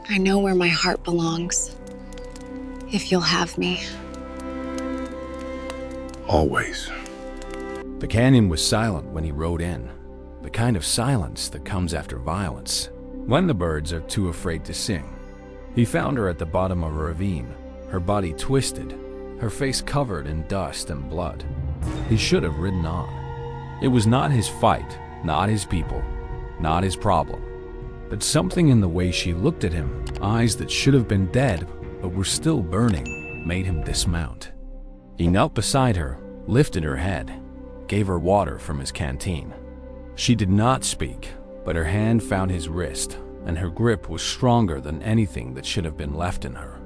I know where my heart belongs. If you'll have me. Always. The canyon was silent when he rode in, the kind of silence that comes after violence, when the birds are too afraid to sing. He found her at the bottom of a ravine, her body twisted, her face covered in dust and blood. He should have ridden on. It was not his fight, not his people, not his problem. But something in the way she looked at him, eyes that should have been dead but were still burning, made him dismount. He knelt beside her, lifted her head, gave her water from his canteen. She did not speak, but her hand found his wrist, and her grip was stronger than anything that should have been left in her.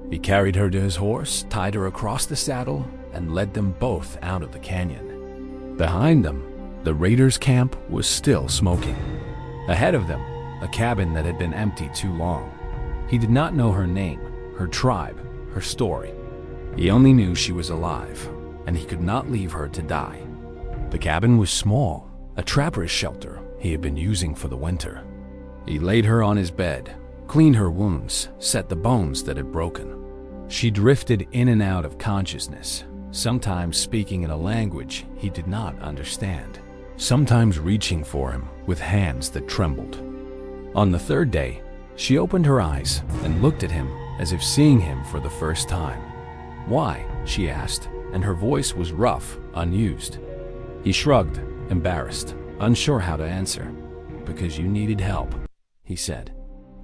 He carried her to his horse, tied her across the saddle, and led them both out of the canyon. Behind them, the raiders' camp was still smoking. Ahead of them, a cabin that had been empty too long. He did not know her name, her tribe, her story. He only knew she was alive, and he could not leave her to die. The cabin was small, a trapper's shelter he had been using for the winter. He laid her on his bed, cleaned her wounds, set the bones that had broken. She drifted in and out of consciousness, sometimes speaking in a language he did not understand, sometimes reaching for him with hands that trembled. On the third day, she opened her eyes and looked at him as if seeing him for the first time. "Why?" she asked, and her voice was rough, unused. He shrugged, embarrassed, unsure how to answer. "Because you needed help," he said.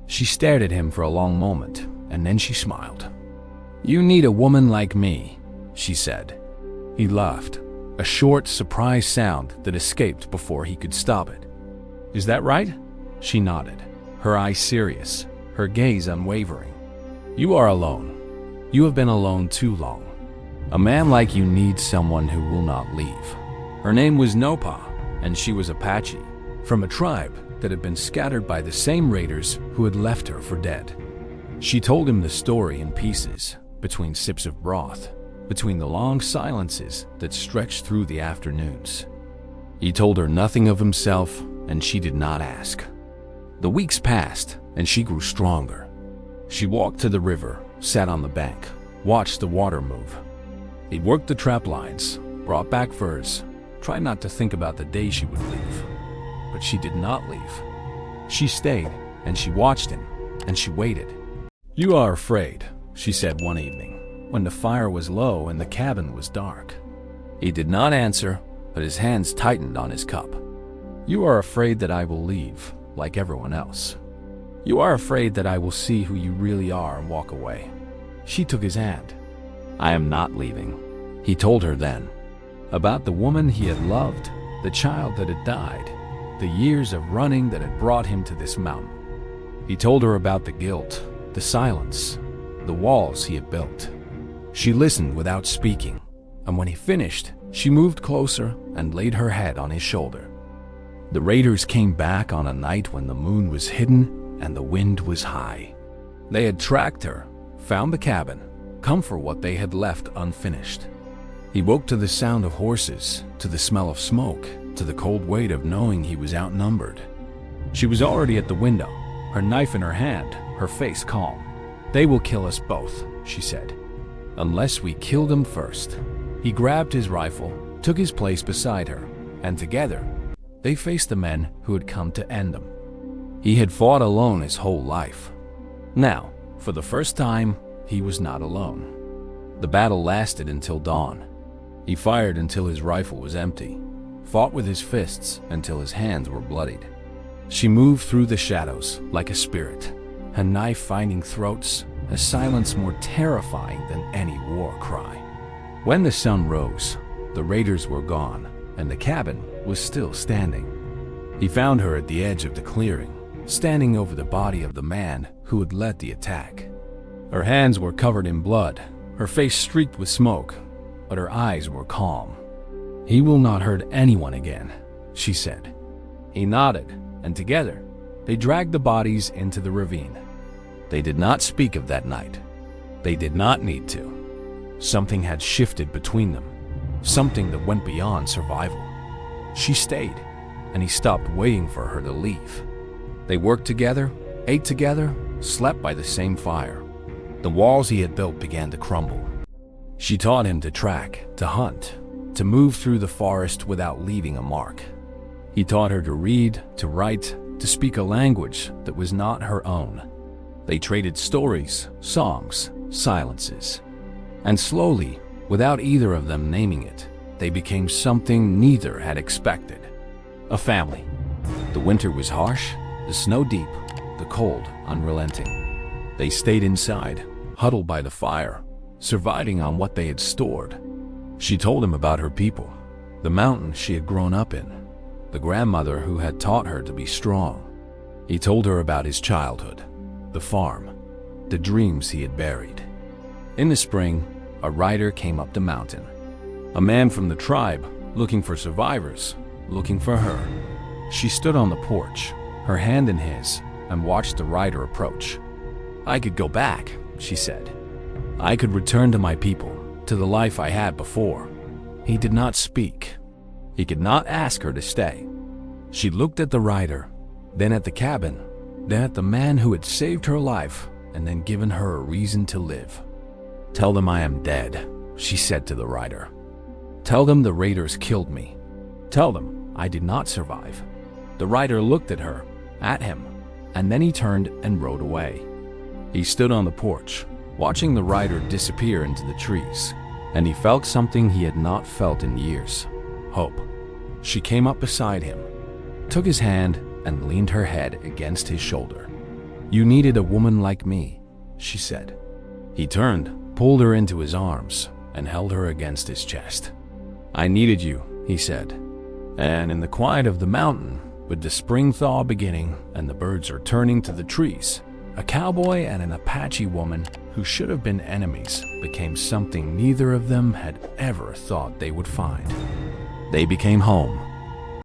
She stared at him for a long moment, and then she smiled. "You need a woman like me," she said. He laughed, a short, surprised sound that escaped before he could stop it. "Is that right?" She nodded, her eyes serious, her gaze unwavering. "You are alone. You have been alone too long. A man like you needs someone who will not leave." Her name was Nopa, and she was Apache, from a tribe that had been scattered by the same raiders who had left her for dead. She told him the story in pieces, between sips of broth, between the long silences that stretched through the afternoons. He told her nothing of himself, and she did not ask. The weeks passed, and she grew stronger. She walked to the river, sat on the bank, watched the water move. He worked the trap lines, brought back furs, tried not to think about the day she would leave. But she did not leave. She stayed, and she watched him, and she waited. "You are afraid," she said one evening, when the fire was low and the cabin was dark. He did not answer, but his hands tightened on his cup. "You are afraid that I will leave, like everyone else. You are afraid that I will see who you really are and walk away." She took his hand. "I am not leaving," he told her then. About the woman he had loved, the child that had died, the years of running that had brought him to this mountain. He told her about the guilt, the silence, the walls he had built. She listened without speaking, and when he finished, she moved closer and laid her head on his shoulder. The raiders came back on a night when the moon was hidden and the wind was high. They had tracked her, found the cabin, come for what they had left unfinished. He woke to the sound of horses, to the smell of smoke, to the cold weight of knowing he was outnumbered. She was already at the window, her knife in her hand, her face calm. "They will kill us both," she said, "unless we kill them first." He grabbed his rifle, took his place beside her, and together, they faced the men who had come to end them. He had fought alone his whole life. Now, for the first time, he was not alone. The battle lasted until dawn. He fired until his rifle was empty, fought with his fists until his hands were bloodied. She moved through the shadows like a spirit, a knife finding throats, a silence more terrifying than any war cry. When the sun rose, the raiders were gone, and the cabin was still standing. He found her at the edge of the clearing, standing over the body of the man who had led the attack. Her hands were covered in blood, her face streaked with smoke, but her eyes were calm. "He will not hurt anyone again," she said. He nodded, and together, they dragged the bodies into the ravine. They did not speak of that night. They did not need to. Something had shifted between them, something that went beyond survival. She stayed, and he stopped waiting for her to leave. They worked together, ate together, slept by the same fire. The walls he had built began to crumble. She taught him to track, to hunt, to move through the forest without leaving a mark. He taught her to read, to write, to speak a language that was not her own. They traded stories, songs, silences. And slowly, without either of them naming it, they became something neither had expected. A family. The winter was harsh, the snow deep, the cold unrelenting. They stayed inside, huddled by the fire, surviving on what they had stored. She told him about her people, the mountain she had grown up in, the grandmother who had taught her to be strong. He told her about his childhood, the farm, the dreams he had buried. In the spring, a rider came up the mountain. A man from the tribe, looking for survivors, looking for her. She stood on the porch, her hand in his, and watched the rider approach. "I could go back," she said. "I could return to my people, to the life I had before." He did not speak. He could not ask her to stay. She looked at the rider, then at the cabin, then at the man who had saved her life and then given her a reason to live. "Tell them I am dead," she said to the rider. "Tell them the raiders killed me. Tell them I did not survive." The rider looked at her, at him, and then he turned and rode away. He stood on the porch, watching the rider disappear into the trees, and he felt something he had not felt in years: hope. She came up beside him, took his hand, and leaned her head against his shoulder. "You needed a woman like me," she said. He turned, pulled her into his arms, and held her against his chest. "I needed you," he said. And in the quiet of the mountain, with the spring thaw beginning and the birds returning to the trees, a cowboy and an Apache woman who should have been enemies became something neither of them had ever thought they would find. They became home.